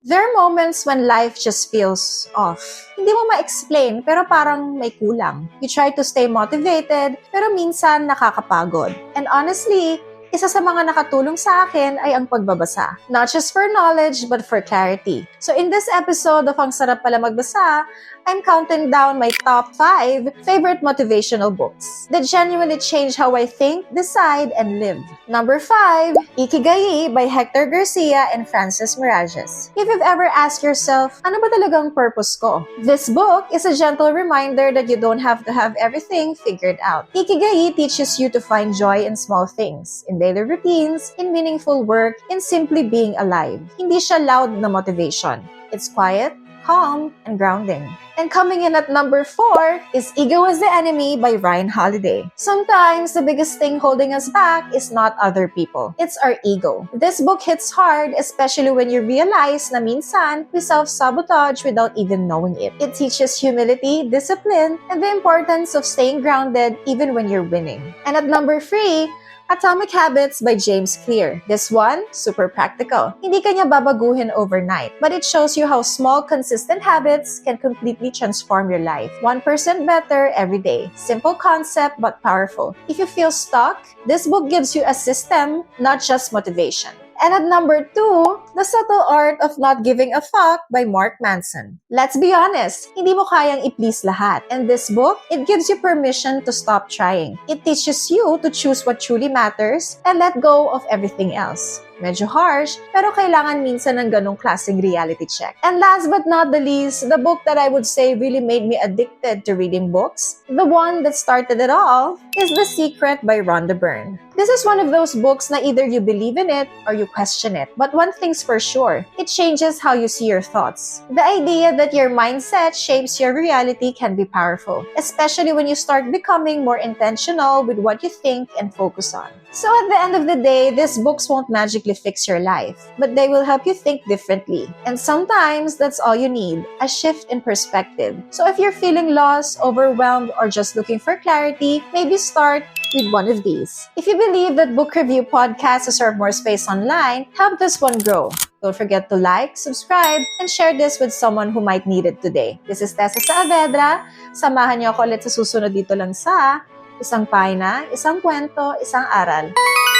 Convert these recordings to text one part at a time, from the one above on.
There are moments when life just feels off. Hindi mo ma-explain, pero parang may kulang. You try to stay motivated, pero minsan nakakapagod. And honestly, isa sa mga nakatulong sa akin ay ang pagbabasa. Not just for knowledge, but for clarity. So in this episode of Ang Sarap Pala Magbasa, I'm counting down my top 5 favorite motivational books that genuinely change how I think, decide, and live. Number 5, Ikigai by Hector Garcia and Frances Mirages. If you've ever asked yourself, ano ba talagang purpose ko? This book is a gentle reminder that you don't have to have everything figured out. Ikigai teaches you to find joy in small things, in daily routines, in meaningful work, in simply being alive. Hindi siya loud na motivation. It's quiet, calm, and grounding. And coming in at number 4 is Ego is the Enemy by Ryan Holiday. Sometimes, the biggest thing holding us back is not other people. It's our ego. This book hits hard, especially when you realize na minsan, we self-sabotage without even knowing it. It teaches humility, discipline, and the importance of staying grounded even when you're winning. And at number 3, Atomic Habits by James Clear. This one, super practical. Hindi kanya babaguhin overnight, but it shows you how small, consistent habits can completely transform your life. 1% better every day. Simple concept, but powerful. If you feel stuck, this book gives you a system, not just motivation. And at number 2, The Subtle Art of Not Giving a Fuck by Mark Manson. Let's be honest, hindi mo kayang i-please lahat. And this book, it gives you permission to stop trying. It teaches you to choose what truly matters and let go of everything else. Medyo harsh, pero kailangan minsan ng ganong klaseng reality check. And last but not the least, the book that I would say really made me addicted to reading books, the one that started it all, is The Secret by Rhonda Byrne. This is one of those books na either you believe in it or you question it. But one thing's for sure, it changes how you see your thoughts. The idea that your mindset shapes your reality can be powerful, especially when you start becoming more intentional with what you think and focus on. So at the end of the day, these books won't magically fix your life, but they will help you think differently. And sometimes that's all you need, a shift in perspective. So if you're feeling lost, overwhelmed, or just looking for clarity, maybe start with one of these. If you believe that book review podcasts deserve more space online, help this one grow. Don't forget to like, subscribe, and share this with someone who might need it today. This is Tessa Saavedra. Samahan niyo ako ulit sa susunod dito lang sa Isang Pahina, Isang Kwento, Isang Aral.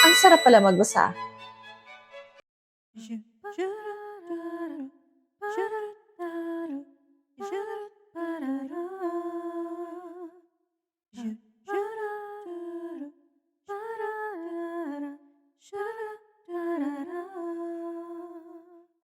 Ang sarap pala magbasa.